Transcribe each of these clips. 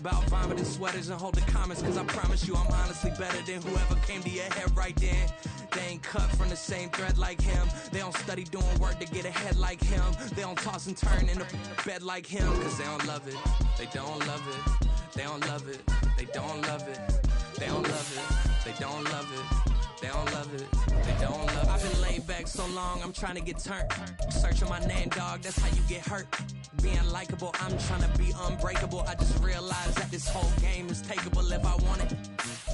about vomiting sweaters and holding comments, cause I promise you I'm honestly better than whoever came to your head right then. They ain't cut from the same thread like him. They don't study doing work to get ahead like him. They don't toss and turn in the bed like him, cause they don't love it. They don't love it. They don't love it. They don't love it. They don't love it. They don't love it. They don't love it. They don't love it. I've been laid back so long, I'm trying to get turned. Searching my name, dog, that's how you get hurt. Being likable, I'm trying to be unbreakable. I just realized that this whole game is takeable if I want it.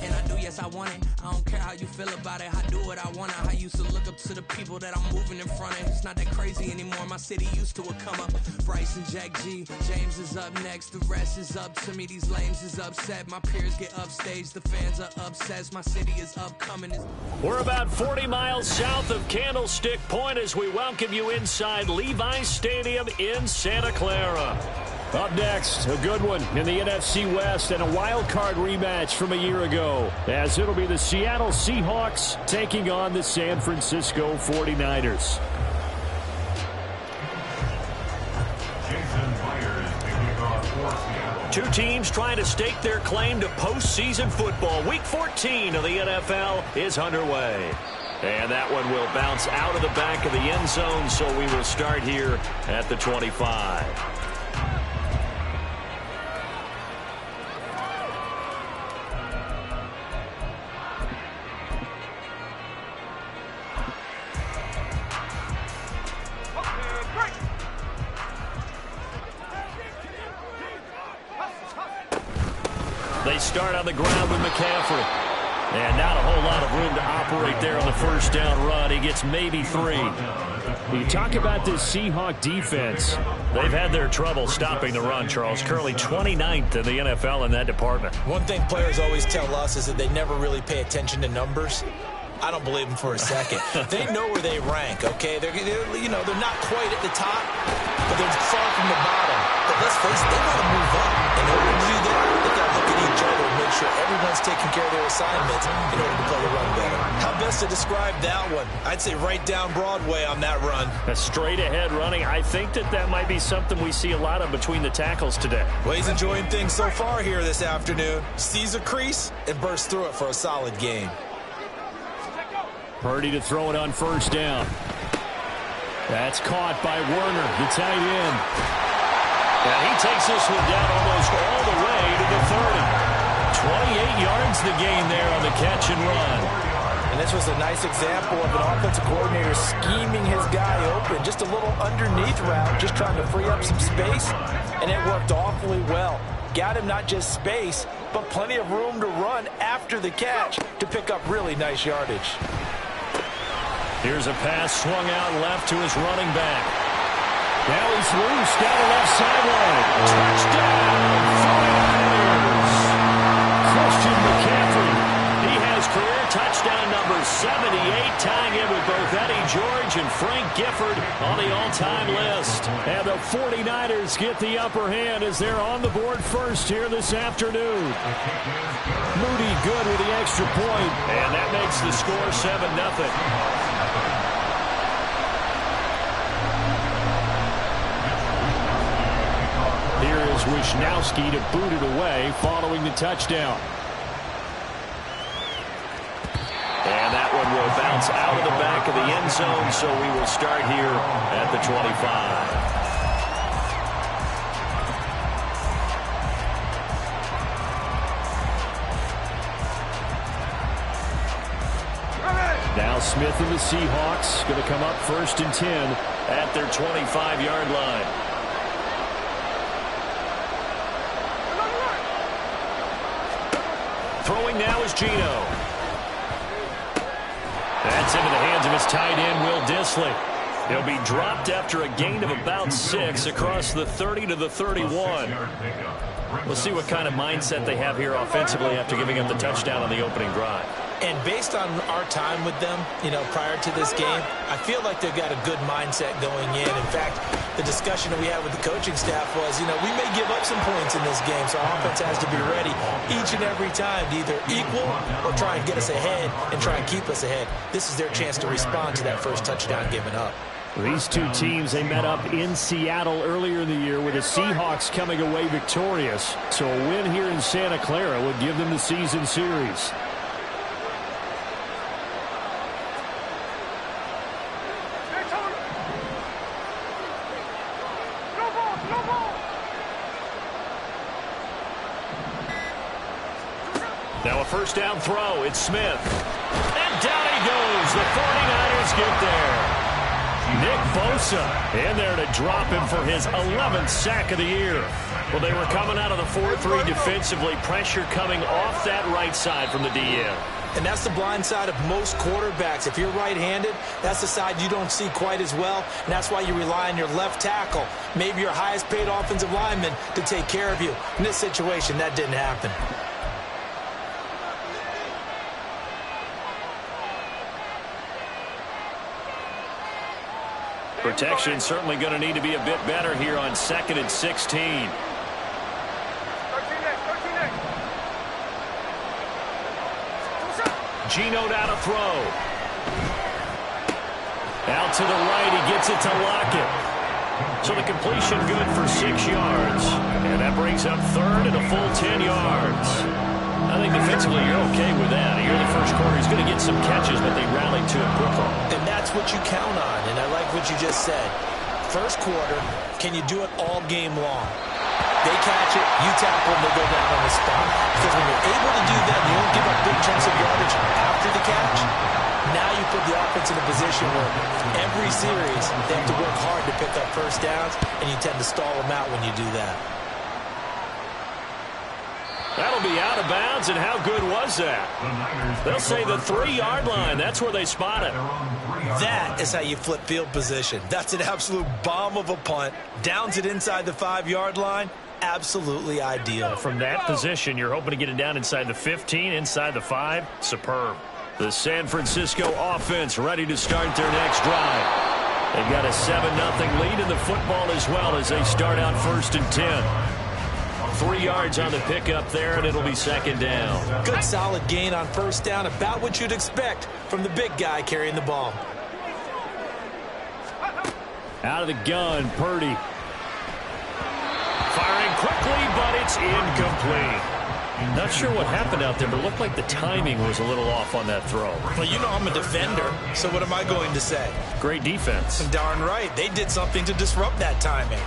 And I do, yes, I want it. I don't care how you feel about it. I do what I want. I used to look up to the people that I'm moving in front of. It's not that crazy anymore. My city used to a come up. Bryce and Jack G. James is up next. The rest is up to me. These lames is upset. My peers get upstage. The fans are obsessed. My city is upcoming. We're about 40 miles south of Candlestick Point as we welcome you inside Levi's Stadium in Santa Clara. Up next, a good one in the NFC West and a wild card rematch from a year ago, as it'll be the Seattle Seahawks taking on the San Francisco 49ers. Two teams trying to stake their claim to postseason football. Week 14 of the NFL is underway. And that one will bounce out of the back of the end zone, so we will start here at the 25. They start on the ground with McCaffrey. And not a whole lot of room to operate there on the first down run. He gets maybe 3. You talk about this Seahawk defense. They've had their trouble stopping the run, Charles. Currently 29th in the NFL in that department. One thing players always tell us is that they never really pay attention to numbers. I don't believe them for a second. They know where they rank, okay? They're not quite at the top, but they're far from the bottom. But let's face it, they got to move up. In order to do that, they got to look at each other and make sure everyone's taking care of their assignments in order to play the run better. How best to describe that one? I'd say right down Broadway on that run. A straight ahead running. I think that might be something we see a lot of between the tackles today. Well, he's enjoying things so far here this afternoon. Sees a crease and bursts through it for a solid gain. Purdy to throw it on first down. That's caught by Werner, the tight end. And he takes this one down almost all the way to the 30. 28 yards the gain there on the catch and run. And this was a nice example of an offensive coordinator scheming his guy open. Just a little underneath route, just trying to free up some space. And it worked awfully well. Got him not just space, but plenty of room to run after the catch to pick up really nice yardage. Here's a pass swung out left to his running back. Now he's loose down the left sideline. Touchdown, 49ers! Christian McCaffrey. He has career touchdown number 78, tying in with both Eddie George and Frank Gifford on the all-time list. And the 49ers get the upper hand as they're on the board first here this afternoon. Moody good with the extra point. And that makes the score 7-0. Here is Wisnowski to boot it away following the touchdown. And that one will bounce out of the back of the end zone, so we will start here at the 25. Now Smith and the Seahawks going to come up 1st and 10 at their 25-yard line. Throwing now is Geno. That's into the hands of his tight end, Will Dissly. He'll be dropped after a gain of about 6 across the 30 to the 31. We'll see what kind of mindset they have here offensively after giving up the touchdown on the opening drive. And based on our time with them, prior to this game, I feel like they've got a good mindset going in. In fact, the discussion that we had with the coaching staff was, we may give up some points in this game, so our offense has to be ready each and every time to either equal or try and get us ahead and try and keep us ahead. This is their chance to respond to that first touchdown given up. These two teams, they met up in Seattle earlier in the year with the Seahawks coming away victorious. So a win here in Santa Clara would give them the season series. Now a first down throw. It's Smith. And down he goes. The 49ers get there. Nick Bosa in there to drop him for his 11th sack of the year. Well, they were coming out of the 4-3 defensively. Pressure coming off that right side from the DN. And that's the blind side of most quarterbacks. If you're right-handed, that's the side you don't see quite as well. And that's why you rely on your left tackle, maybe your highest-paid offensive lineman, to take care of you. In this situation, that didn't happen. Protection certainly going to need to be a bit better here on 2nd and 16. Geno down to throw. Out to the right, he gets it to Lockett. So the completion good for 6 yards. And that brings up 3rd and a full 10 yards. I think defensively you're okay with that. Here in the first quarter, he's going to get some catches, but they rallied to it quickly. And that's what you count on, and I like what you just said. First quarter, can you do it all game long? They catch it, you tackle them, they go down on the spot. Because when you're able to do that, you don't give up big chunks of yardage after the catch. Now you put the offense in a position where every series they have to work hard to pick up first downs, and you tend to stall them out when you do that. That'll be out of bounds, and how good was that? They'll say the 3-yard line. That's where they spot it. That is how you flip field position. That's an absolute bomb of a punt. Downs it inside the 5-yard line. Absolutely ideal. From that position, you're hoping to get it down inside the 15, inside the 5. Superb. The San Francisco offense ready to start their next drive. They've got a 7-0 lead in the football as well as they start out 1st and 10. 3 yards on the pickup there, and it'll be 2nd down. Good solid gain on first down, about what you'd expect from the big guy carrying the ball. Out of the gun, Purdy. Firing quickly, but it's incomplete. Not sure what happened out there, but it looked like the timing was a little off on that throw. Well, you know I'm a defender, so what am I going to say? Great defense. Darn right. They did something to disrupt that timing.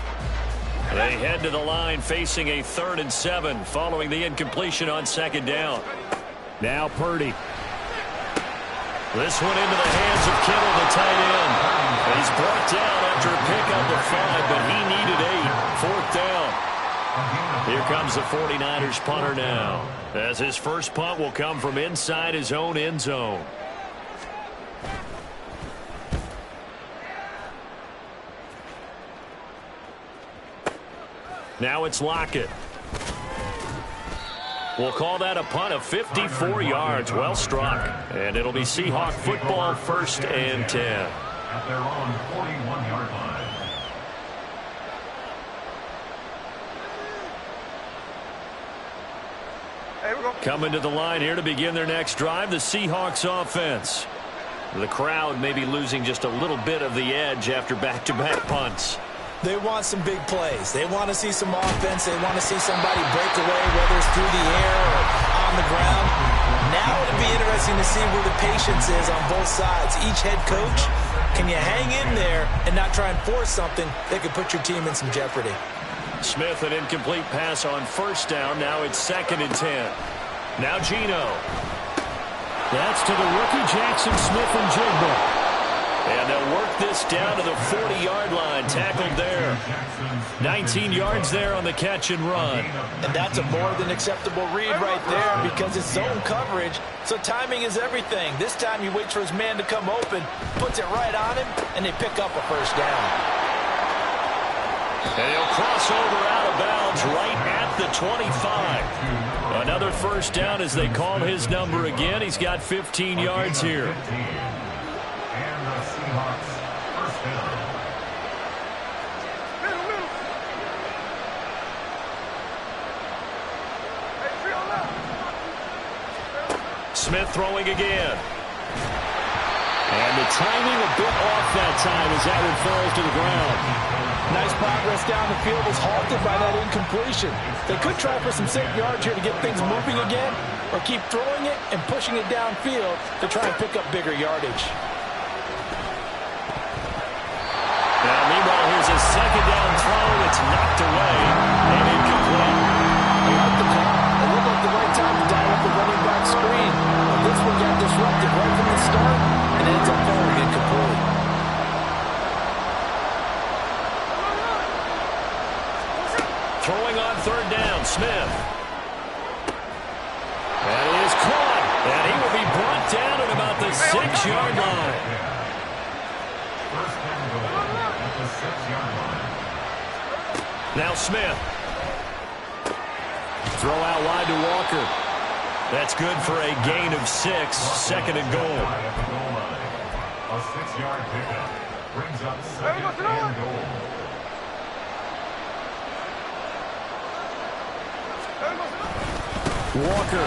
They head to the line facing a 3rd and 7 following the incompletion on 2nd down. Now Purdy. This one into the hands of Kittle, the tight end. He's brought down after a pickup of 5, but he needed 8. 4th down. Here comes the 49ers punter now, as his first punt will come from inside his own end zone. Now it's Lockett. We'll call that a punt of 54 yards. Well struck. And it'll be Seahawk football 1st and 10. At their own 41-yard line. Coming to the line here to begin their next drive, the Seahawks offense. The crowd may be losing just a little bit of the edge after back-to-back punts. They want some big plays. They want to see some offense. They want to see somebody break away, whether it's through the air or on the ground. Now it'll be interesting to see where the patience is on both sides. Each head coach, can you hang in there and not try and force something that could put your team in some jeopardy? Smith, an incomplete pass on 1st down. Now it's 2nd and 10. Now Geno. That's to the rookie Jackson Smith-Njigba. And they'll work this down to the 40-yard line. Tackled there. 19 yards there on the catch and run. And that's a more than acceptable read right there because it's zone coverage, so timing is everything. This time he waits for his man to come open, puts it right on him, and they pick up a first down. And he'll cross over out of bounds right at the 25. Another first down as they call his number again. He's got 15 yards here. And the Seahawks first down. Smith throwing again. And the timing a bit off that time as that one falls to the ground. Nice progress down the field was halted by that incompletion. They could try for some safe yards here to get things moving again, or keep throwing it and pushing it downfield to try and pick up bigger yardage. Now, meanwhile, here's a second down throw that's knocked away and incomplete. I like the call. It looked like the right time to dial up the running back screen. But this one got disrupted right from the start and ends up falling incomplete. Throwing on third down, Smith. That is caught. And he will be brought down at about the 6-yard line. First and goal at the 6-yard line. Now Smith. Throw out wide to Walker. That's good for a gain of 6. Second and goal. At the goal line. A 6-yard pickup brings up second and goal. Walker.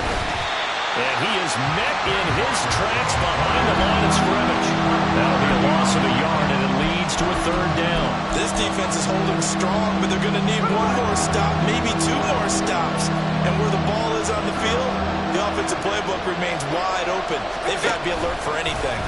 And he is met in his tracks behind the line of scrimmage. That'll be a loss of a yard, and it leads to a third down. This defense is holding strong, but they're going to need one more stop, maybe 2 more stops. And where the ball is on the field, the offensive playbook remains wide open. They've got to be alert for anything.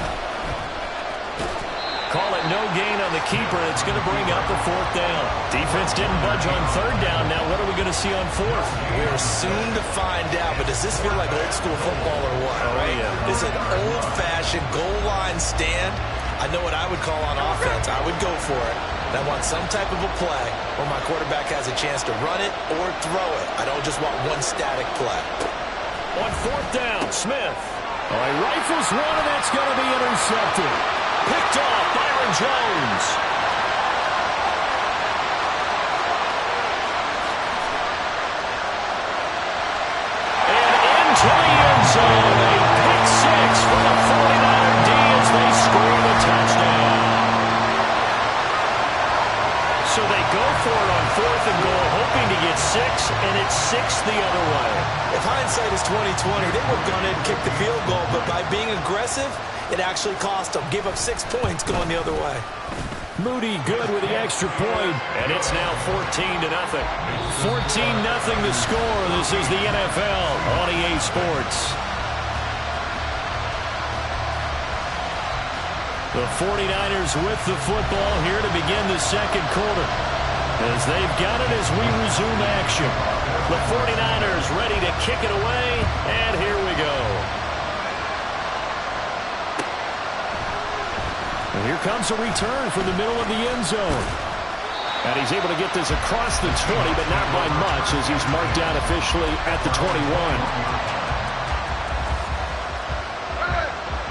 Call it no gain on the keeper, and it's going to bring up the 4th down. Defense didn't budge on third down. Now what are we going to see on 4th? We're soon to find out, but does this feel like old school football or what? Oh, right? yeah. It's an old-fashioned goal line stand. I know what I would call on offense. I would go for it. And I want some type of a play where my quarterback has a chance to run it or throw it. I don't just want one static play. On 4th down, Smith. All right, rifles one, and that's going to be intercepted. Picked off Byron Jones. And into the end zone. A pick 6 for the 49er D as they score the touchdown. So they go for it on 4th and goal, hoping to get 6, and it's 6 the other way. If hindsight is 20/20, they would have gone in and kicked the field goal, but by being aggressive, it actually cost them. Gave up 6 points going the other way. Moody good with the extra point, and it's now 14-0. 14-0 the score. This is the NFL on EA Sports. The 49ers with the football here to begin the second quarter. As they've got it as we resume action. The 49ers ready to kick it away, and here we go. And here comes a return from the middle of the end zone. And he's able to get this across the 20, but not by much as he's marked down officially at the 21.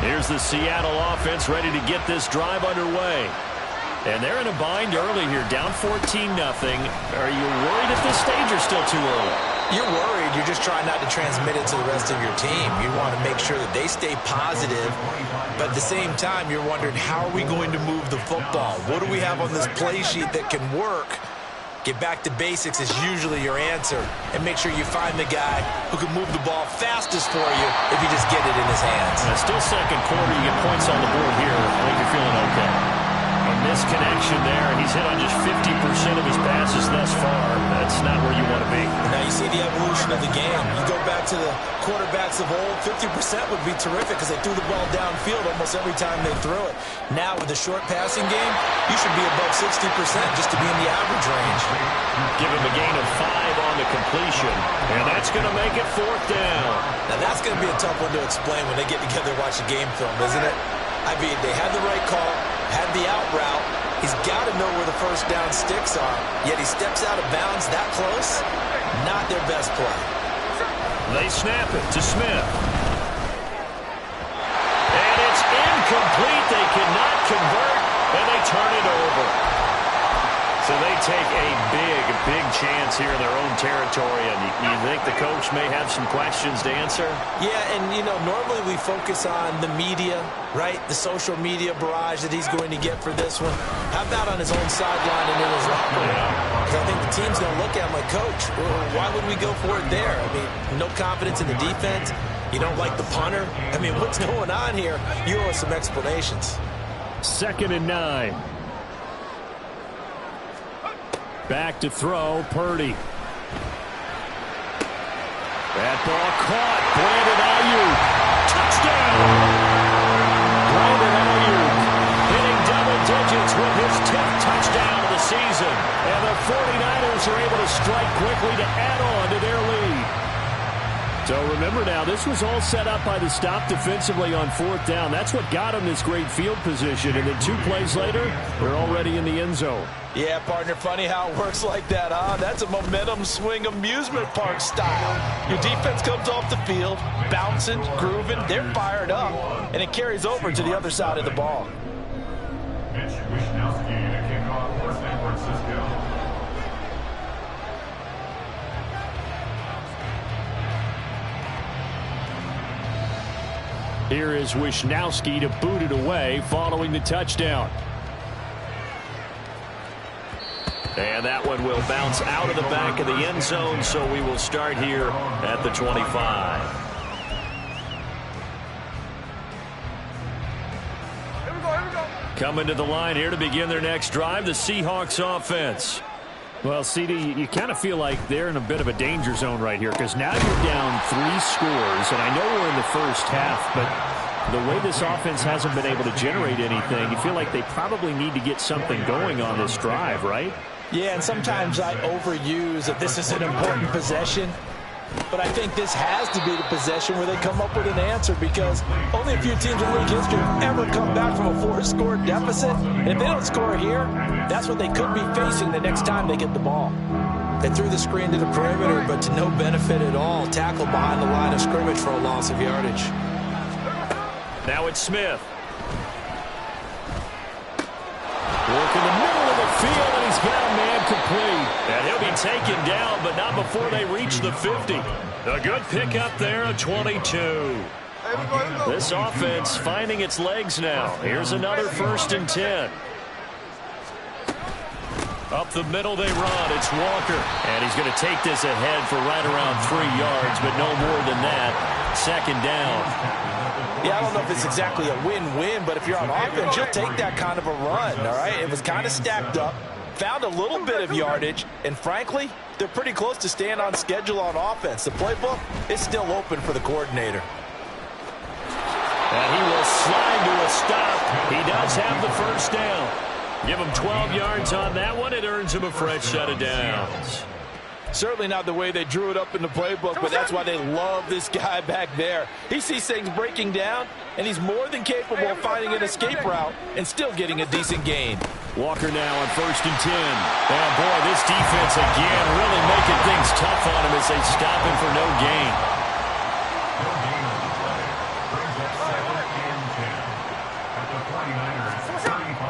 Here's the Seattle offense ready to get this drive underway. And they're in a bind early here, down 14-0. Are you worried at this stage or still too early? You're worried. You're just trying not to transmit it to the rest of your team. You want to make sure that they stay positive. But at the same time, you're wondering, how are we going to move the football? What do we have on this play sheet that can work? Get back to basics is usually your answer. And make sure you find the guy who can move the ball fastest for you if you just get it in his hands. Still second quarter. You get points on the board here. I think you're feeling okay. A misconnection there. He's hit on just 50% of his passes thus far. That's not where you want to be. Now you see the evolution of the game. You go back to the quarterbacks of old, 50% would be terrific because they threw the ball downfield almost every time they threw it. Now with the short passing game, you should be above 60% just to be in the average range. Give him a gain of 5 on the completion, and that's going to make it 4th down. Now that's going to be a tough one to explain when they get together and watch the game film, isn't it? I mean, they had the right call, had the out route. He's got to know where the first down sticks are, yet he steps out of bounds that close. Not their best play. They snap it to Smith. And it's incomplete. They cannot convert, and they turn it over. So they take a big chance here in their own territory, and you think the coach may have some questions to answer? Yeah, and, you know, normally we focus on the media, right? The social media barrage that he's going to get for this one. How about on his own sideline and in his locker room? Because I think the team's going to look at him like, Coach, why would we go for it there? I mean, no confidence in the defense. You don't like the punter. I mean, what's going on here? You owe us some explanations. 2nd and 9. Back to throw, Purdy. That ball caught. Brandon Ayuk. Touchdown! Brandon Ayuk hitting double digits with his 10th touchdown of the season. And the 49ers are able to strike quickly to add on to their lead. So remember now, this was all set up by the stop defensively on 4th down. That's what got them this great field position. And then 2 plays later, they're already in the end zone. Yeah, partner, funny how it works like that, huh? That's a momentum swing amusement park style. Your defense comes off the field, bouncing, grooving, they're fired up, and it carries over to the other side of the ball. Mitch Wishnowsky to kick off for San Francisco. Here is Wishnowsky to boot it away following the touchdown. And that one will bounce out of the back of the end zone, so we will start here at the 25. Coming to the line here to begin their next drive, the Seahawks offense. Well, CD, you kind of feel like they're in a bit of a danger zone right here because now you're down 3 scores, and I know we're in the first half, but the way this offense hasn't been able to generate anything, you feel like they probably need to get something going on this drive, right? Yeah, and sometimes I overuse that this is an important possession. But I think this has to be the possession where they come up with an answer because only a few teams in league history have ever come back from a 4-score deficit. And if they don't score here, that's what they could be facing the next time they get the ball. They threw the screen to the perimeter, but to no benefit at all. Tackled behind the line of scrimmage for a loss of yardage. Now it's Smith. Work in the middle of the field, and he's got a man complete. And he'll be taken down, but not before they reach the 50. A good pickup there, a 22. This offense finding its legs now. Here's another 1st and 10. Up the middle they run. It's Walker. And he's going to take this ahead for right around 3 yards, but no more than that. 2nd down. Yeah, I don't know if it's exactly a win-win, but if you're on offense, you'll take that kind of a run, all right? It was kind of stacked up, found a little bit of yardage, and frankly, they're pretty close to staying on schedule on offense. The playbook is still open for the coordinator. And he will slide to a stop. He does have the 1st down. Give him 12 yards on that one. It earns him a fresh set of downs. Certainly not the way they drew it up in the playbook, but that's why they love this guy back there. He sees things breaking down, and he's more than capable of finding an escape route and still getting a decent gain. Walker now on 1st and 10. And boy, this defense again really making things tough on him as they stop him for no gain.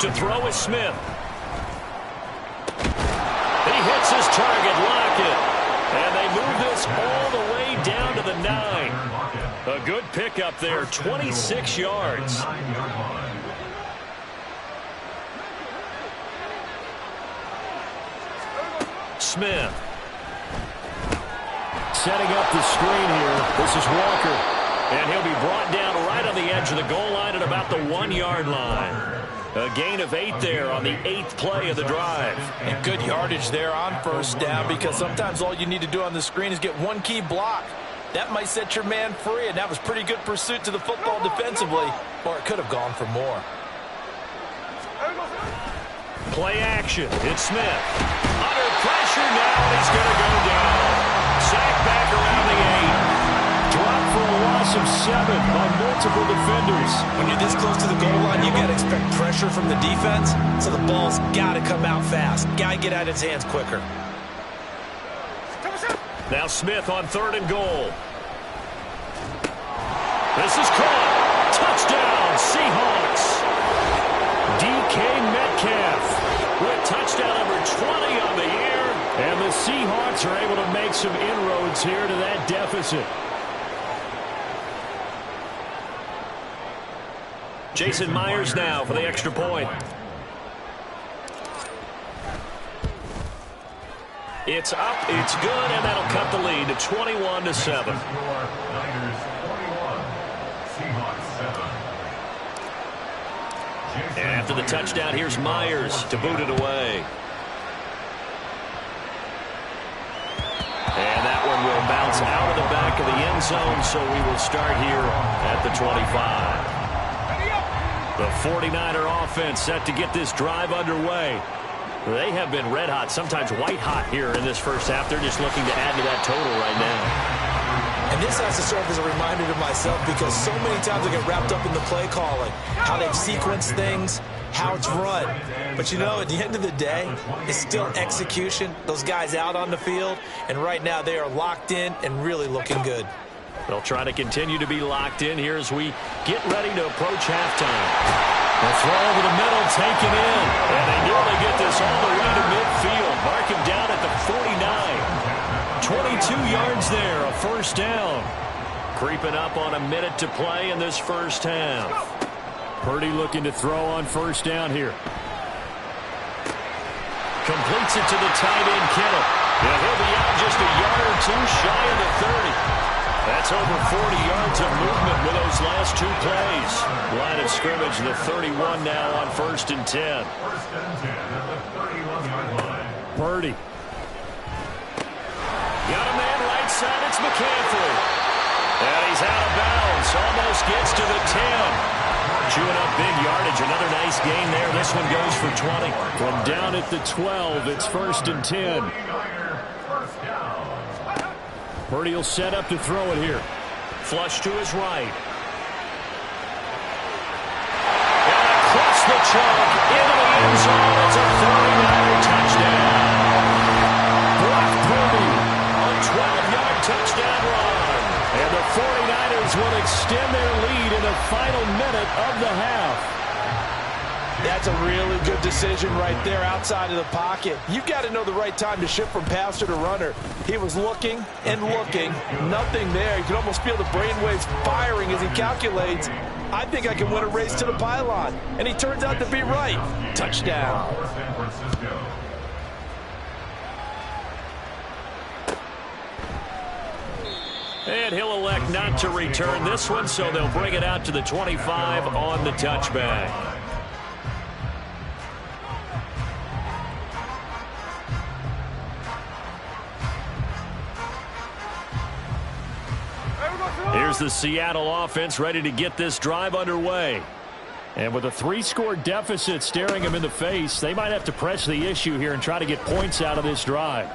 To throw is Smith. He hits his target, Lockett. And they move this all the way down to the 9. A good pickup there, 26 yards. Smith. Setting up the screen here. This is Walker. And he'll be brought down right on the edge of the goal line at about the 1-yard line. A gain of 8 there on the 8th play of the drive. And good yardage there on 1st down because sometimes all you need to do on the screen is get one key block. That might set your man free, and that was pretty good pursuit to the football defensively, or it could have gone for more. Play action. It's Smith. Under pressure now, and he's going to go down. Sacked back around the 8. Dropped for a loss of 7 by multiple defenders. When you're this close to the goal line, you got to expect pressure from the defense, so the ball's got to come out fast. Got to get out of his hands quicker. Now Smith on 3rd and goal. This is caught. Touchdown, Seahawks. DK Metcalf with touchdown number 20 on the year. And the Seahawks are able to make some inroads here to that deficit. Jason Myers now for the extra point. It's up, it's good, and that'll cut the lead to 21-7. And after the touchdown, here's Myers to boot it away. And that one will bounce out of the back of the end zone, so we will start here at the 25. The 49er offense set to get this drive underway. They have been red hot, sometimes white hot here in this first half. They're just looking to add to that total right now. And this has to serve as a reminder to myself because so many times I get wrapped up in the play calling, how they've sequenced things, how it's run. But, you know, at the end of the day, it's still execution. Those guys out on the field, and right now they are locked in and really looking good. They'll try to continue to be locked in here as we get ready to approach halftime. The throw over the middle, taken in. And they nearly get this all the way to midfield. Mark him down at the 49. 22 yards there, a first down. Creeping up on a minute to play in this first half. Purdy looking to throw on first down here. Completes it to the tight end, Kittle. And he'll be out just a yard or two shy of the 30. That's over 40 yards of movement with those last two plays. Line of scrimmage, the 31 now on 1st and 10. Purdy. Got a man right side, it's McCaffrey. And he's out of bounds, almost gets to the 10. Chewing up big yardage, another nice gain there. This one goes for 20. From down at the 12, it's 1st and 10. Purdy will set up to throw it here. Flush to his right. And across the chalk into the end zone. It's a 39er touchdown. Brock Purdy, a 12-yard touchdown run. And the 49ers will extend their lead in the final minute of the half. That's a really good decision right there outside of the pocket. You've got to know the right time to shift from passer to runner. He was looking and looking. Nothing there. You can almost feel the brainwaves firing as he calculates, I think I can win a race to the pylon. And he turns out to be right. Touchdown. And he'll elect not to return this one, so they'll bring it out to the 25 on the touchback. Here's the Seattle offense ready to get this drive underway. And with a 3-score deficit staring them in the face, they might have to press the issue here and try to get points out of this drive.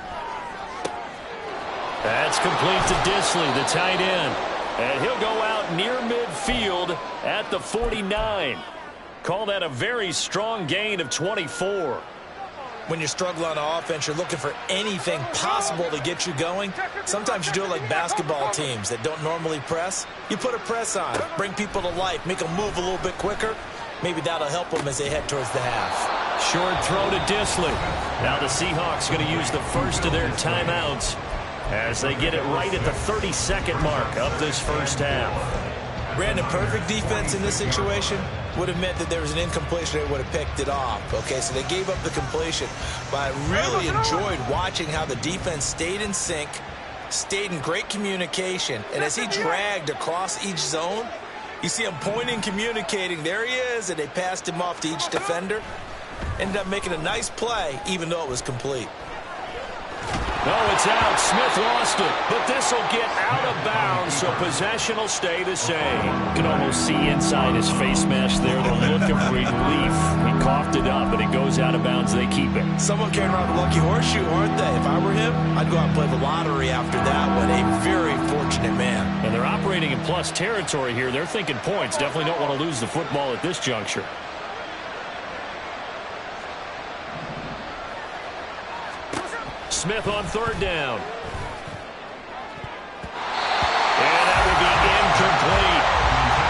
That's complete to Disley, the tight end. And he'll go out near midfield at the 49. Call that a very strong gain of 24. When you're struggling on offense, you're looking for anything possible to get you going. Sometimes you do it like basketball teams that don't normally press. You put a press on, bring people to life, make them move a little bit quicker. Maybe that'll help them as they head towards the half. Short throw to Disley. Now the Seahawks going to use the first of their timeouts as they get it right at the 32nd mark of this first half. Brandon, perfect defense in this situation would have meant that there was an incompletion. They would have picked it off. Okay, so they gave up the completion. But I really enjoyed watching how the defense stayed in sync, stayed in great communication. And as he dragged across each zone, you see him pointing, communicating. There he is, and they passed him off to each defender. Ended up making a nice play, even though it was complete. No, it's out. Smith lost it. But this will get out of bounds, so possession will stay the same. You can almost see inside his face mask there the look of relief. He coughed it up, and it goes out of bounds. They keep it. Someone carrying around the lucky horseshoe, aren't they? If I were him, I'd go out and play the lottery after that one. A very fortunate man. And they're operating in plus territory here. They're thinking points. Definitely don't want to lose the football at this juncture. Smith on third down. And that will be incomplete.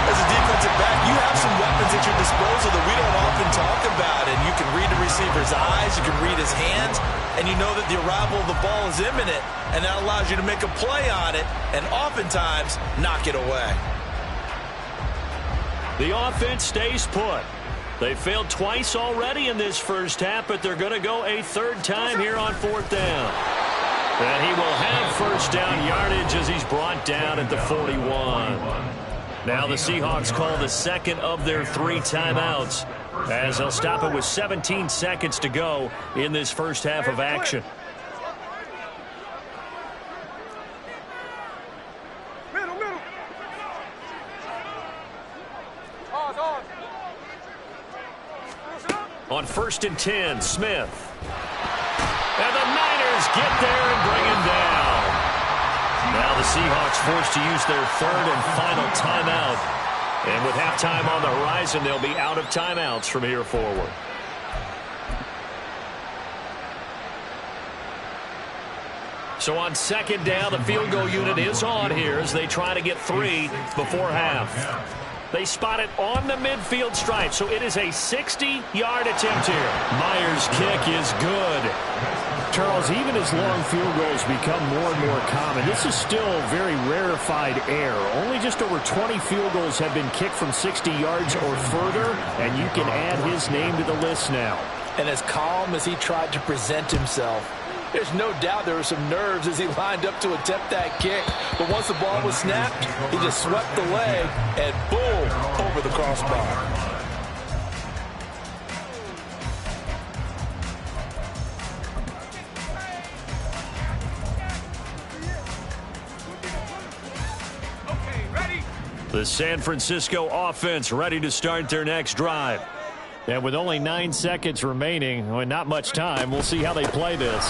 As a defensive back, you have some weapons at your disposal that we don't often talk about, and you can read the receiver's eyes, you can read his hands, and you know that the arrival of the ball is imminent, and that allows you to make a play on it and oftentimes knock it away. The offense stays put. They failed twice already in this first half, but they're going to go a third time here on fourth down. And he will have first down yardage as he's brought down at the 41. Now the Seahawks call the second of their 3 timeouts as they'll stop it with 17 seconds to go in this first half of action. On 1st and 10, Smith. And the Niners get there and bring him down. Now the Seahawks forced to use their 3rd and final timeout. And with halftime on the horizon, they'll be out of timeouts from here forward. So on 2nd down, the field goal unit is on here as they try to get 3 before half. They spot it on the midfield stripe, so it is a 60-yard attempt here. Myers' kick is good. Charles, even as long field goals become more and more common, this is still very rarefied air. Only just over 20 field goals have been kicked from 60 yards or further, and you can add his name to the list now. And as calm as he tried to present himself, there's no doubt there were some nerves as he lined up to attempt that kick. But once the ball was snapped, he just swept the leg and boom, over the crossbar. The San Francisco offense ready to start their next drive. And with only 9 seconds remaining, well, not much time, we'll see how they play this.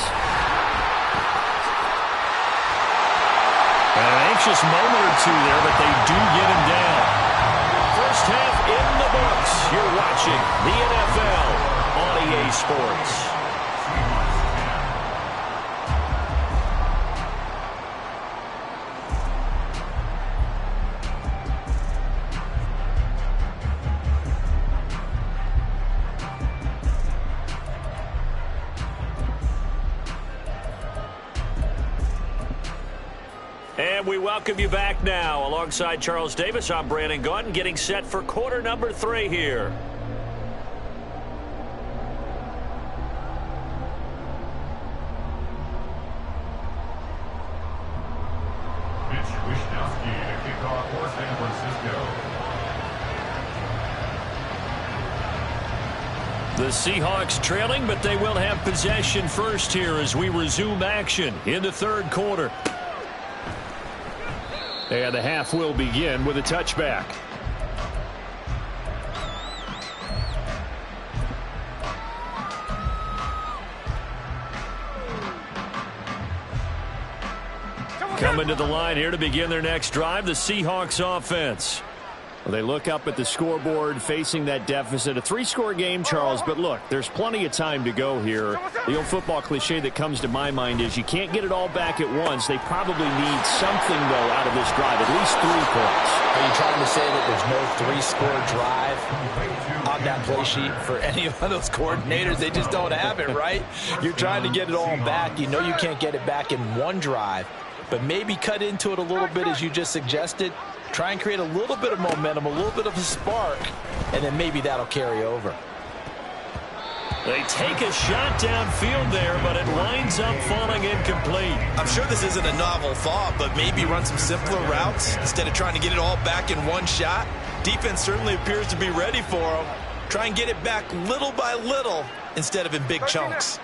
An anxious moment or two there, but they do get him down. First half in the books. You're watching the NFL on EA Sports. And we welcome you back now. Alongside Charles Davis, I'm Brandon Gaudin, getting set for quarter number 3 here. Mitch Wishnowsky to kick off for San Francisco. The Seahawks trailing, but they will have possession first here as we resume action in the third quarter. And the half will begin with a touchback. Coming to the line here to begin their next drive, the Seahawks offense. Well, they look up at the scoreboard facing that deficit. A 3-score game, Charles, but look, there's plenty of time to go here. The old football cliche that comes to my mind is you can't get it all back at once. They probably need something, though, out of this drive, at least 3 points. Are you trying to say that there's no 3-score drive on that play sheet for any of those coordinators? They just don't have it, right? You're trying to get it all back. You know you can't get it back in one drive, but maybe cut into it a little bit as you just suggested. Try and create a little bit of momentum, a little bit of a spark, and then maybe that'll carry over. They take a shot downfield there, but it winds up falling incomplete. I'm sure this isn't a novel thought, but maybe run some simpler routes instead of trying to get it all back in one shot. Defense certainly appears to be ready for them. Try and get it back little by little instead of in big chunks.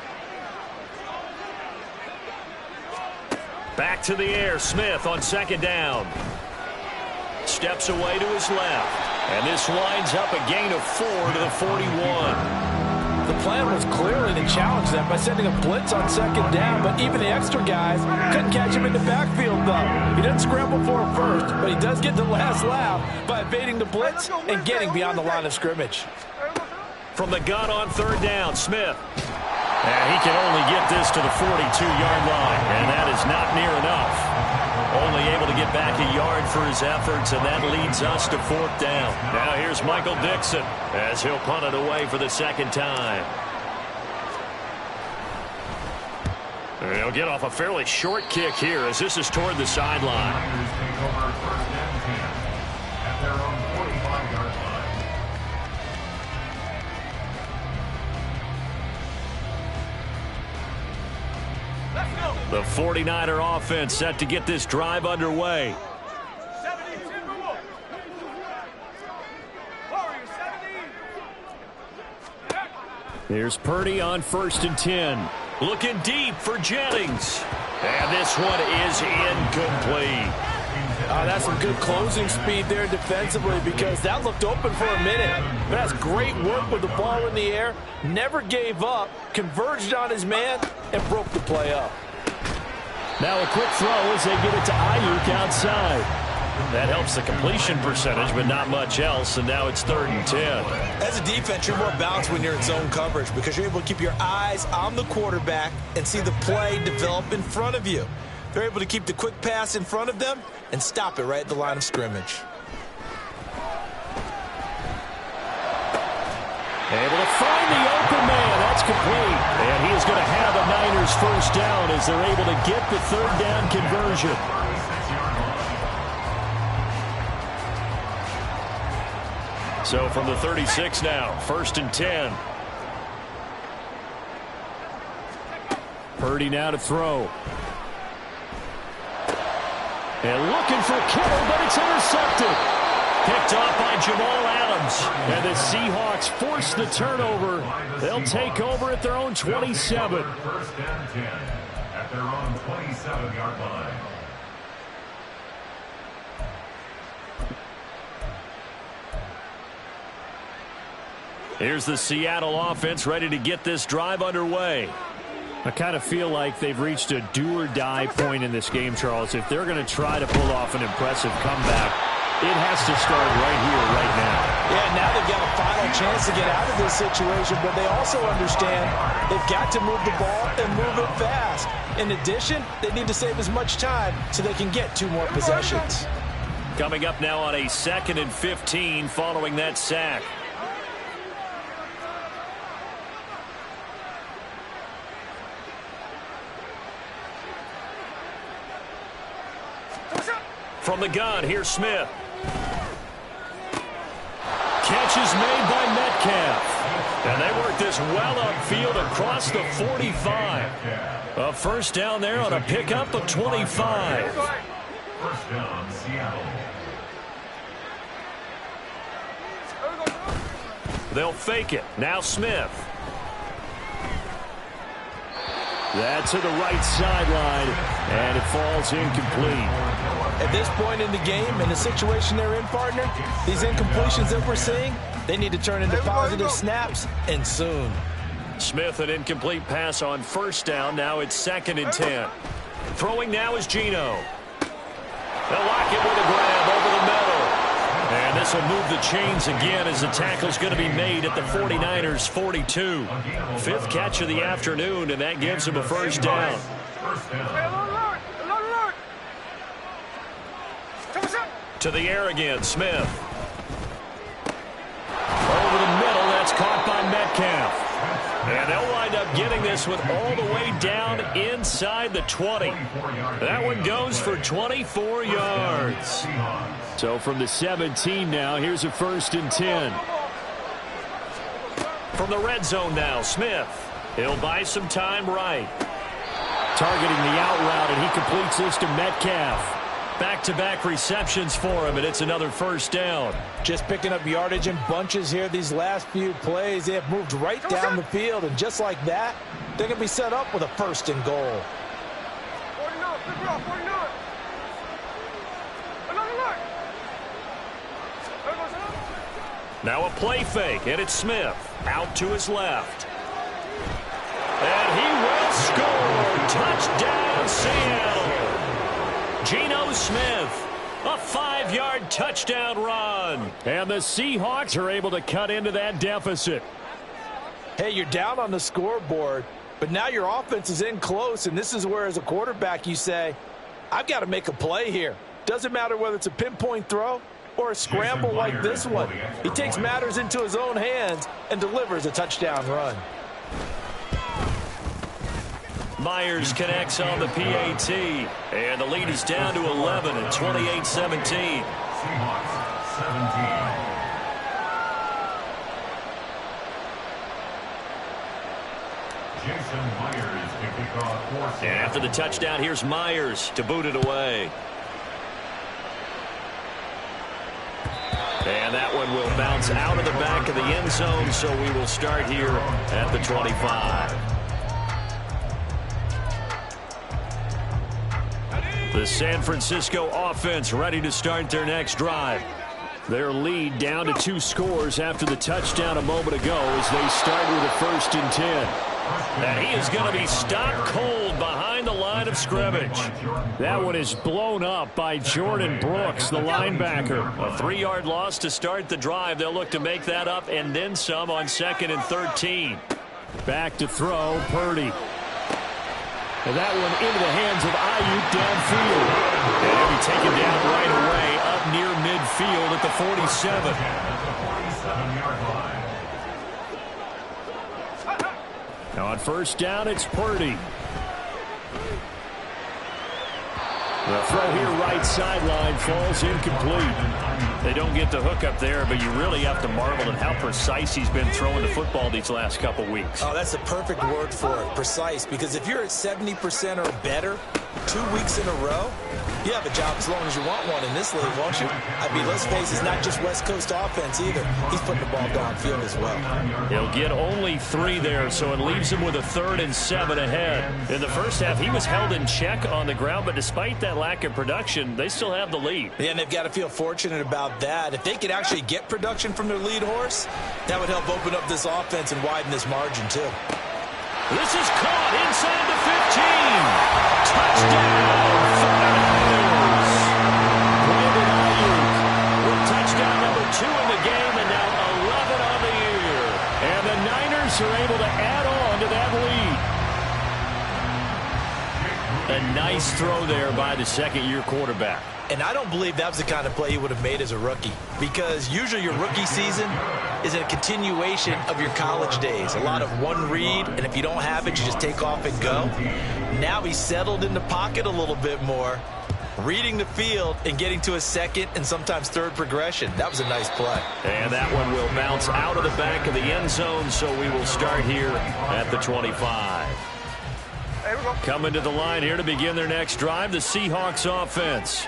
Back to the air, Smith on 2nd down. Steps away to his left. And this winds up a gain of 4 to the 41. The plan was clearly to challenge them by sending a blitz on 2nd down, but even the extra guys couldn't catch him in the backfield, though. He didn't scramble for it first, but he does get the last laugh by evading the blitz and getting beyond the line of scrimmage. From the gun on 3rd down, Smith. And he can only get this to the 42-yard line, and that is not near enough. Only able to get back a yard for his efforts, and that leads us to 4th down. Now here's Michael Dixon as he'll punt it away for the 2nd time. They'll get off a fairly short kick here as this is toward the sideline. Niners take over 1st and 10 at their own 45-yard line. The 49er offense set to get this drive underway. Here's Purdy on 1st and 10. Looking deep for Jennings. And this one is incomplete. That's some good closing speed there defensively because that looked open for a minute. But that's great work with the ball in the air. Never gave up, converged on his man, and broke the play up. Now a quick throw as they get it to Ayuk outside. That helps the completion percentage, but not much else, and now it's 3rd and 10. As a defense, you're more balanced when you're in zone coverage because you're able to keep your eyes on the quarterback and see the play develop in front of you. They're able to keep the quick pass in front of them and stop it right at the line of scrimmage. Able to find the open man. That's complete. And he is going to have a Niners 1st down as they're able to get the 3rd down conversion. So from the 36 now, 1st and 10. Purdy now to throw. And looking for Kittle, but it's intercepted. Picked off by Jamal Adams. And the Seahawks force the turnover. They'll take over at their own 27. 1st and 10 at their own 27-yard line. Here's the Seattle offense ready to get this drive underway. I kind of feel like they've reached a do-or-die point in this game, Charles. If they're going to try to pull off an impressive comeback, it has to start right here, right now. Yeah, now they've got a final chance to get out of this situation, but they also understand they've got to move the ball and move it fast. In addition, they need to save as much time so they can get 2 more possessions. Coming up now on a 2nd and 15 following that sack. From the gun, here's Smith. Catch is made by Metcalf. And they work this well upfield across the 45. A 1st down there on a pickup of 25. 1st down, Seattle. They'll fake it. Now Smith. That's to the right sideline, and it falls incomplete. At this point in the game, in the situation they're in, partner, these incompletions that we're seeing, they need to turn into positive snaps, and soon. Smith, an incomplete pass on 1st down. Now it's 2nd and 10. Throwing now is Geno. They'll lock it with a grab over the middle. And this will move the chains again as the tackle's going to be made at the 49ers 42. 5th catch of the afternoon, and that gives him a 1st down. To the air again, Smith. Over the middle, that's caught by Metcalf. And they'll wind up getting this one all the way down inside the 20. That one goes for 24 yards. So from the 17 now, here's a 1st and 10. From the red zone now, Smith. He'll buy some time right. Targeting the out route, and he completes this to Metcalf. Back-to-back receptions for him, and it's another 1st down. Just picking up yardage in bunches here these last few plays. They have moved right down the field, and just like that, they're going to be set up with a 1st and goal. Now a play fake, and it's Smith. Out to his left. And he will score. Touchdown, Seattle. Geno Smith, a 5-yard touchdown run. And the Seahawks are able to cut into that deficit. Hey, you're down on the scoreboard, but now your offense is in close, and this is where, as a quarterback, you say, I've got to make a play here. Doesn't matter whether it's a pinpoint throw or a scramble like this one. He takes matters into his own hands and delivers a touchdown run. Myers connects on the PAT. And the lead is down to 11 at 28-17. Seahawks 17. Jason Myers to kick off for And after the touchdown, here's Myers to boot it away. And that one will bounce out of the back of the end zone, so we will start here at the 25. The San Francisco offense ready to start their next drive. Their lead down to 2 scores after the touchdown a moment ago as they start with a 1st and 10. And he is going to be stopped cold behind the line of scrimmage. That one is blown up by Jordan Brooks, the linebacker. A 3-yard loss to start the drive. They'll look to make that up and then some on 2nd and 13. Back to throw, Purdy. And that one into the hands of Ayuk downfield. And he'll be taken down right away up near midfield at the 47. 47-yard line. Now on 1st down, it's Purdy. The throw here right sideline falls incomplete. They don't get the hook up there, but you really have to marvel at how precise he's been throwing the football these last couple weeks. Oh, that's the perfect word for it, precise, because if you're at 70% or better 2 weeks in a row, you have a job as long as you want one in this league, won't you? I mean, let's face it, it's not just West Coast offense either. He's putting the ball downfield as well. He'll get only 3 there, so it leaves him with a 3rd and 7 ahead. In the first half, he was held in check on the ground, but despite that lack of production, they still have the lead. Yeah, and they've got to feel fortunate about that. If they could actually get production from their lead horse, that would help open up this offense and widen this margin, too. This is caught inside the 15. Touchdown, 49ers. Brandon Ayuk with touchdown number 2 in the game and now 11 on the year. And the Niners are able to add on to that lead. A nice throw there by the 2nd-year quarterback. And I don't believe that was the kind of play he would have made as a rookie, because usually your rookie season is a continuation of your college days. A lot of one read, and if you don't have it, you just take off and go. Now he's settled in the pocket a little bit more, reading the field and getting to a 2nd and sometimes 3rd progression. That was a nice play. And that one will bounce out of the back of the end zone, so we will start here at the 25. Coming to the line here to begin their next drive, the Seahawks offense.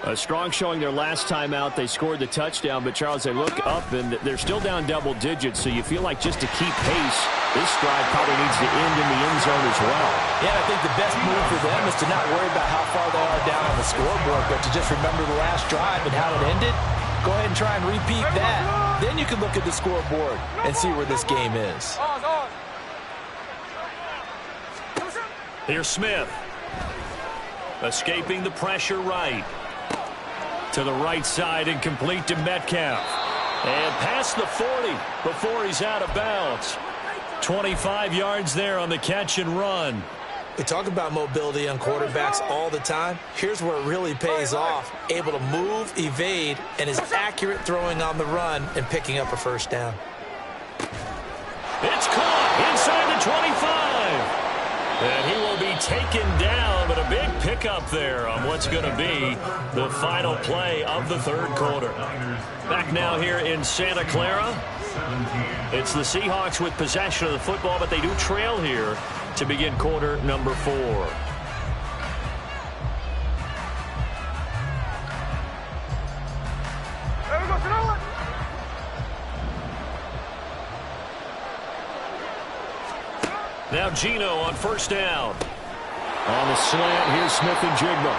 A strong showing their last time out. They scored the touchdown, but, Charles, they look up, and they're still down double digits, so you feel like just to keep pace, this drive probably needs to end in the end zone as well. Yeah, I think the best move for them is to not worry about how far they are down on the scoreboard, but to just remember the last drive and how it ended. Go ahead and try and repeat that. Then you can look at the scoreboard and see where this game is. Here's Smith. Escaping the pressure right. To the right side and complete to Metcalf. And past the 40 before he's out of bounds. 25 yards there on the catch and run. We talk about mobility on quarterbacks all the time. Here's where it really pays off. Able to move, evade, and is accurate throwing on the run and picking up a 1st down. It's caught inside the 25. And he will be taken down, but a big pickup there on what's going to be the final play of the 3rd quarter. Back now here in Santa Clara. It's the Seahawks with possession of the football, but they do trail here to begin quarter number 4. Now Gino on 1st down. On the slant, here's Smith and Jigma.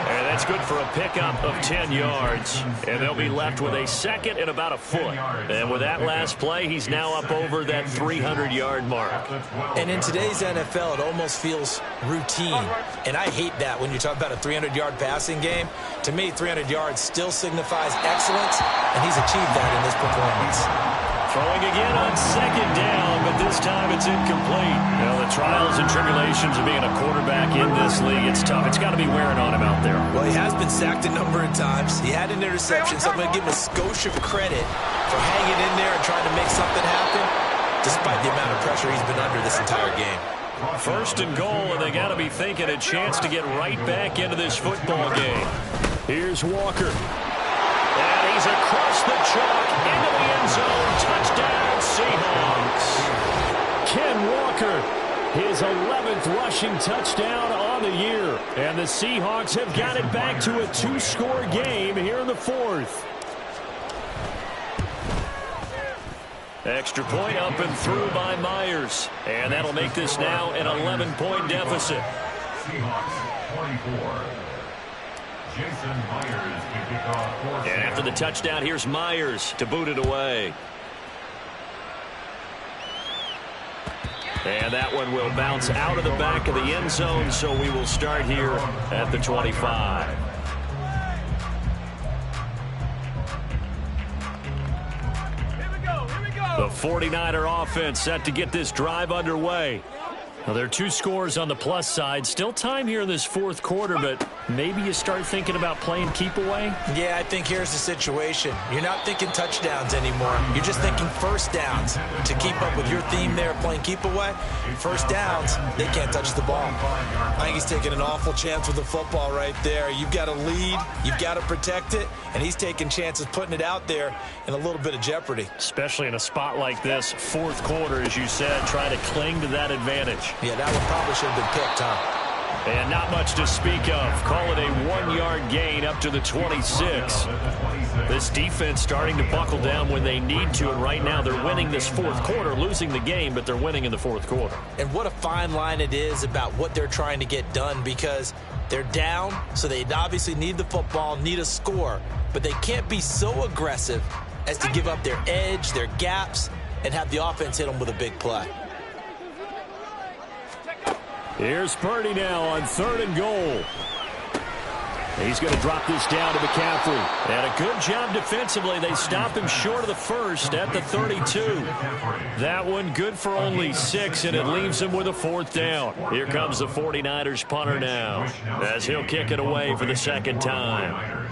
And that's good for a pickup of 10 yards. And they'll be left with a 2nd and about a foot. And with that last play, he's now up over that 300-yard mark. And in today's NFL, it almost feels routine. And I hate that when you talk about a 300-yard passing game. To me, 300 yards still signifies excellence, and he's achieved that in this performance. Throwing again on 2nd down, but this time it's incomplete. Well, the trials and tribulations of being a quarterback in this league, it's tough. It's got to be wearing on him out there. Well, he has been sacked a number of times. He had an interception, so I'm going to give him a skosh of credit for hanging in there and trying to make something happen, despite the amount of pressure he's been under this entire game. First and goal, and they got to be thinking a chance to get right back into this football game. Here's Walker. And he's across the chalk into the end zone. Touchdown, Seahawks. Ken Walker, his 11th rushing touchdown on the year. And the Seahawks have got it back to a 2-score game here in the fourth. Extra point up and through by Myers. And that'll make this now an 11-point deficit. Seahawks 24. Jason Myers to kick off. And after the touchdown, here's Myers to boot it away. And that one will bounce out of the back of the end zone, so we will start here at the 25. The 49er offense set to get this drive underway. Well, there are 2 scores on the plus side. Still time here in this fourth quarter, but maybe you start thinking about playing keep away? Yeah, I think here's the situation. You're not thinking touchdowns anymore. You're just thinking first downs. To keep up with your theme there, playing keep away, first downs, they can't touch the ball. I think he's taking an awful chance with the football right there. You've got to lead, you've got to protect it, and he's taking chances putting it out there in a little bit of jeopardy. Especially in a spot like this, fourth quarter, as you said, try to cling to that advantage. Yeah, that one probably should have been picked, huh? And not much to speak of. Call it a 1-yard gain up to the 26. This defense starting to buckle down when they need to, and right now they're winning this fourth quarter, losing the game, but they're winning in the fourth quarter. And what a fine line it is about what they're trying to get done, because they're down, so they obviously need the football, need a score, but they can't be so aggressive as to give up their edge, their gaps, and have the offense hit them with a big play. Here's Purdy now on 3rd and goal. He's going to drop this down to McCaffrey. And a good job defensively. They stop him short of the first at the 32. That one good for only 6, and it leaves him with a 4th down. Here comes the 49ers punter now, as he'll kick it away for the second time.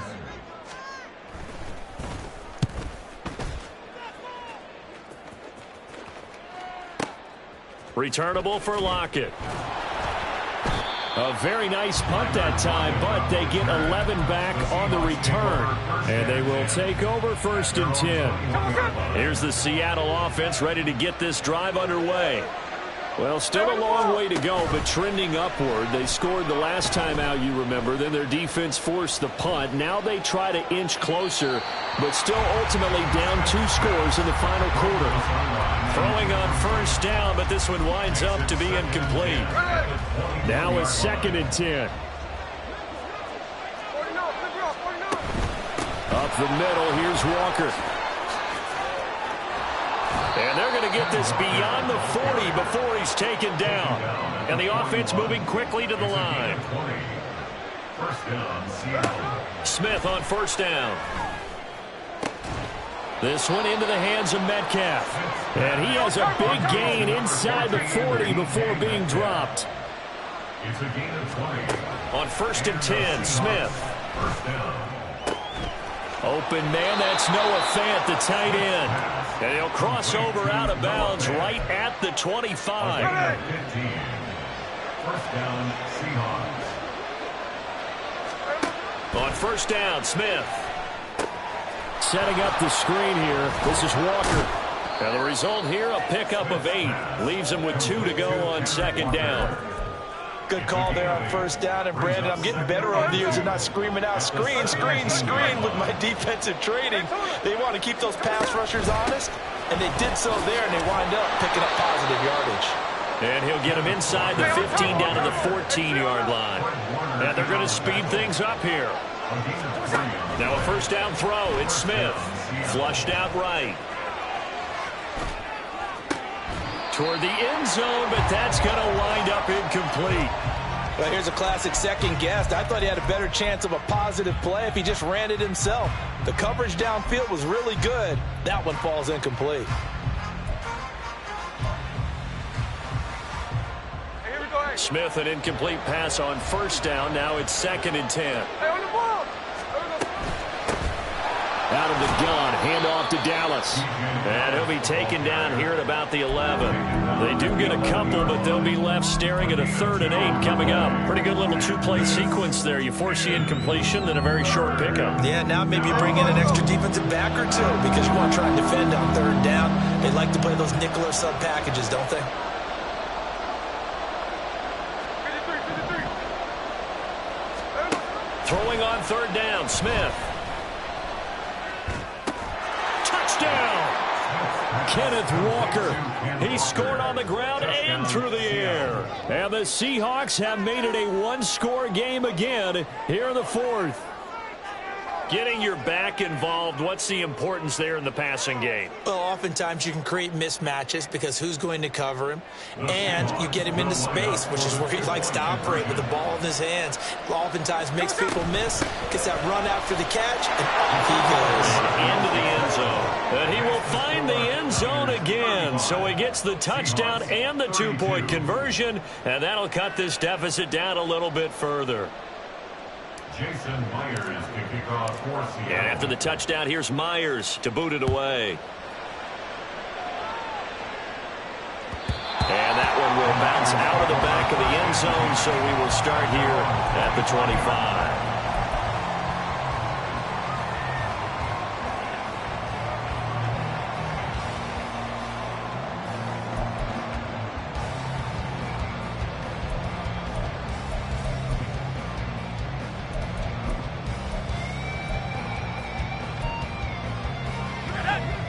Returnable for Lockett. A very nice punt that time, but they get 11 back on the return. And they will take over 1st and 10. Here's the Seattle offense ready to get this drive underway. Well, still a long way to go, but trending upward. They scored the last time out, you remember. Then their defense forced the punt. Now they try to inch closer, but still ultimately down 2 scores in the final quarter. Throwing on 1st down, but this one winds up to be incomplete. Now it's 2nd and 10. Up the middle, here's Walker. And they're going to get this beyond the 40 before he's taken down. And the offense moving quickly to the line. Smith on 1st down. This one into the hands of Metcalf. And he has a big gain inside the 40 before being dropped. It's a gain of 20. On 1st and 10, Smith. First down. Open man, that's Noah Fant, the tight end. And he'll cross over out of bounds right at the 25. 15. First down, Seahawks. On 1st down, Smith. Setting up the screen here. This is Walker. And the result here, a pickup of 8. Leaves him with 2 to go on 2nd down. Good call there on 1st down. And, Brandon, I'm getting better over the years and not screaming out, screen, screen, screen with my defensive training. They want to keep those pass rushers honest, and they did so there, and they wind up picking up positive yardage. And he'll get him inside the 15 down to the 14-yard line. And they're going to speed things up here. Now a 1st down throw. It's Smith. Flushed out right. Toward the end zone, but that's going to wind up incomplete. Well, here's a classic second guess. I thought he had a better chance of a positive play if he just ran it himself. The coverage downfield was really good. That one falls incomplete. Smith, an incomplete pass on 1st down. Now it's 2nd and 10. out of the gun. Handoff to Dallas. And he'll be taken down here at about the 11. They do get a couple, but they'll be left staring at a 3rd and 8 coming up. Pretty good little 2-play sequence there. You force the incompletion, then a very short pickup. Yeah, now maybe you bring in an extra defensive back or two because you want to try and defend on 3rd down. They like to play those nickel or sub packages, don't they? Throwing on 3rd down, Smith. Touchdown! Kenneth Walker. He scored on the ground and through the air. And the Seahawks have made it a 1-score game again here in the 4th. Getting your back involved, what's the importance there in the passing game? Well, oftentimes you can create mismatches because who's going to cover him? And you get him into space, which is where he likes to operate with the ball in his hands. Oftentimes makes people miss, gets that run after the catch, and off he goes. Into the end zone. And he will find the end zone again. So he gets the touchdown and the 2-point conversion, and that'll cut this deficit down a little bit further. Jason Myers to kick off for Seattle. And after the touchdown, here's Myers to boot it away. And that one will bounce out of the back of the end zone, so we will start here at the 25.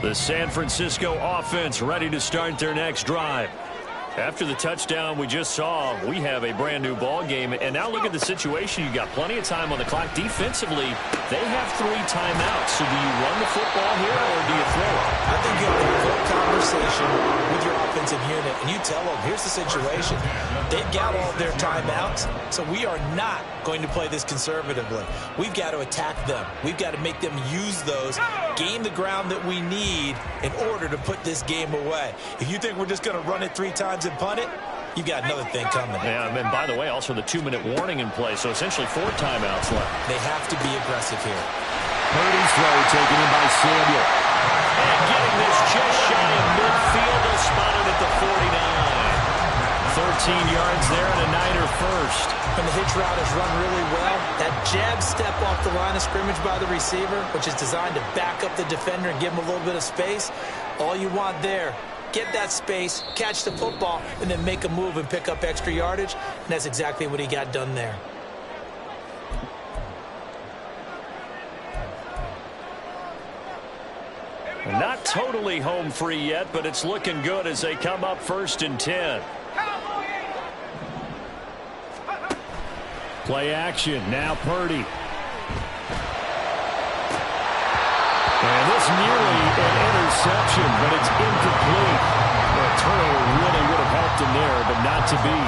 The San Francisco offense ready to start their next drive. After the touchdown we just saw, we have a brand new ball game. And now look at the situation. You got plenty of time on the clock. Defensively, they have 3 timeouts. So do you run the football here or do you throw it? I think you have a good conversation with your offensive unit, and you tell them, here's the situation. They've got all their timeouts, so we are not going to play this conservatively. We've got to attack them. We've got to make them use those, gain the ground that we need in order to put this game away. If you think we're just going to run it 3 times and punt it, you've got another thing coming. Yeah, and then, by the way, also the 2-minute warning in play, so essentially 4 timeouts left. They have to be aggressive here. Purdy's throw taken in by Samuel. And getting this just shy of midfield, they'll spot it at the 49. 13 yards there and a Niner first. And the hitch route is run really well. That jab step off the line of scrimmage by the receiver, which is designed to back up the defender and give him a little bit of space. All you want there, get that space, catch the football, and then make a move and pick up extra yardage. And that's exactly what he got done there. Not totally home free yet, but it's looking good as they come up 1st and 10. Play action. Now Purdy. And this nearly an interception, but it's incomplete. A turnover really would have helped him there, but not to be.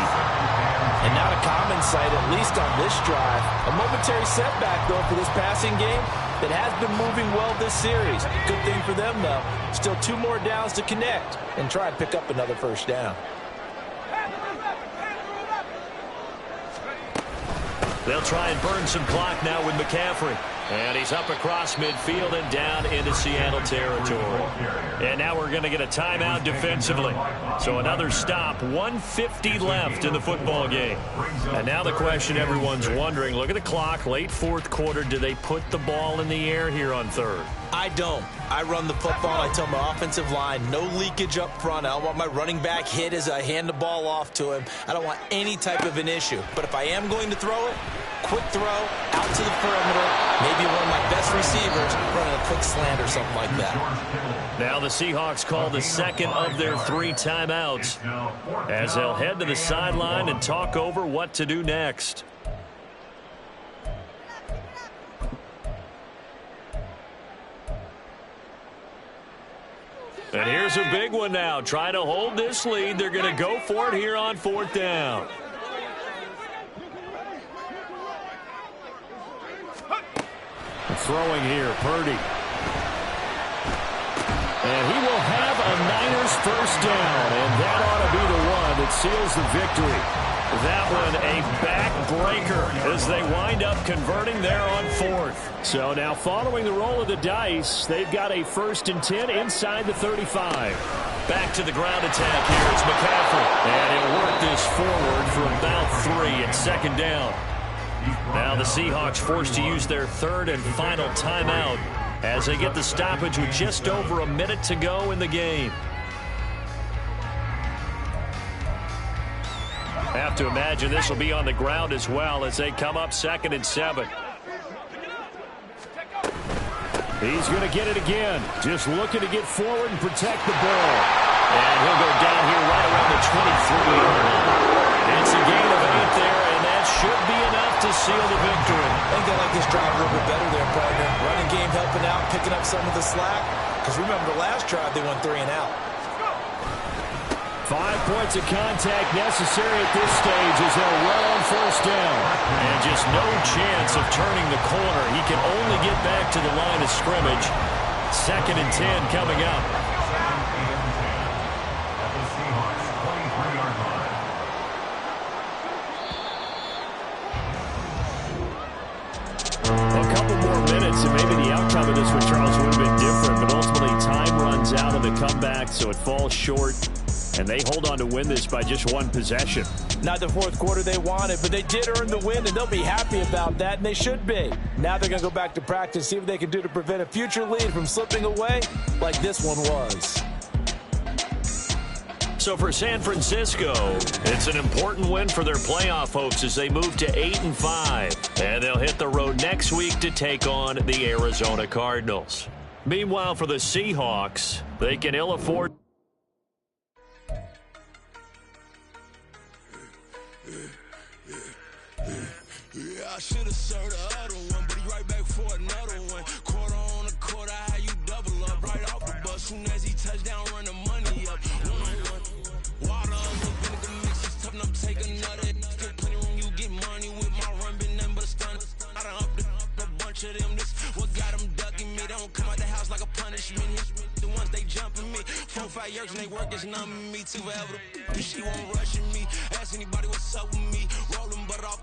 And not a common sight, at least on this drive. A momentary setback, though, for this passing game that has been moving well this series. Good thing for them, though. Still 2 more downs to connect and try and pick up another 1st down. They'll try and burn some clock now with McCaffrey. And he's up across midfield and down into Seattle territory. And now we're going to get a timeout defensively. So another stop, 1:50 left in the football game. And now the question everyone's wondering, look at the clock, late 4th quarter, do they put the ball in the air here on 3rd? I don't. I run the football. I tell my offensive line, no leakage up front. I don't want my running back hit as I hand the ball off to him. I don't want any type of an issue. But if I am going to throw it, quick throw, out to the perimeter, maybe one of my best receivers running a quick slant or something like that. Now the Seahawks call the 2nd of their 3 timeouts as they'll head to the sideline and talk over what to do next. And here's a big one now. Trying to hold this lead. They're going to go for it here on 4th down. Throwing here, Purdy. And he will have a Niners 1st down, and that ought to be the one that seals the victory. That one a backbreaker as they wind up converting there on 4th. So now following the roll of the dice, they've got a 1st and 10 inside the 35. Back to the ground attack here. It's McCaffrey. And he'll work this forward for about 3 at 2nd down. Now the Seahawks forced to use their 3rd and final timeout as they get the stoppage with just over a minute to go in the game. Have to imagine this will be on the ground as well as they come up 2nd and 7. He's going to get it again. Just looking to get forward and protect the ball. And he'll go down here right around the 23-yard line. It's a gain of 8 there, and that should be enough to seal the victory. I think they like this drive a little bit better there, partner. Running game helping out, picking up some of the slack. Because remember, the last drive they went 3 and out. 5 points of contact necessary at this stage as they'll run on 1st down. And just no chance of turning the corner. He can only get back to the line of scrimmage. 2nd and 10 coming up. At the Seahawks 23-yard line. A couple more minutes and maybe the outcome of this for Charles would have been different, but ultimately time runs out of the comeback, so it falls short. And they hold on to win this by just 1 possession. Not the 4th quarter they wanted, but they did earn the win, and they'll be happy about that, and they should be. Now they're going to go back to practice, see what they can do to prevent a future lead from slipping away like this one was. So for San Francisco, it's an important win for their playoff hopes as they move to 8-5. And they'll hit the road next week to take on the Arizona Cardinals. Meanwhile, for the Seahawks, they can ill afford. Yeah, I should have served the other one, but he right back for another one. Quarter on the quarter, how you double up right off the bus. Soon as he touch down, run the money up. Water, little vinegar mix, it's tough enough to take another. Get plenty room, you get money with my run, been nothing but a stun. I done up a bunch of them. This what got them ducking me. They don't come out the house like a punishment. The ones they jumping me. 4-5 years and they work is numbing me. Too forever. She won't rushing me. Ask anybody what's up with me. Rolling butt off.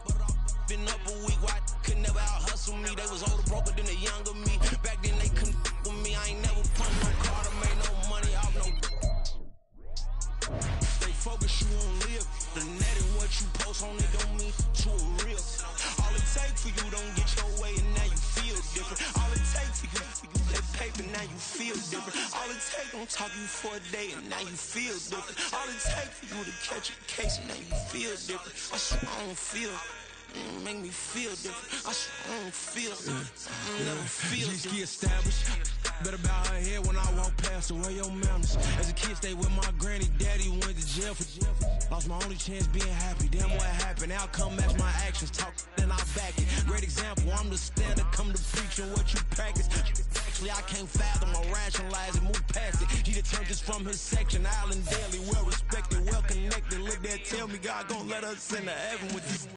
Been up a week, why could never out hustle me? They was older, broker than the younger me. Back then they couldn't with me. I ain't never punched no card or made no money off no. Stay focused, you won't live. The net and what you post on it don't mean to a real. All it take for you don't get your way and now you feel different. All it take for you that paper, now you feel different. All it take don't talk you for a day and now you feel different. All it take for you to catch a case and now you feel different. I swear I don't feel. Make me feel different. I swear I don't feel. I never feel different. Established. Better bow her head when I walk past her. Where your manners? As a kid, stayed with my granny. Daddy went to jail for lost my only chance being happy. Damn, what happened? Outcome match my actions. Talk, then I back it. Great example. I'm the standard. Come to preaching what you practice. Actually, I can't fathom or rationalize it. Move past it. He determined this from his section. Island daily, well respected, well connected. Look there, tell me God gon' let us into heaven with this.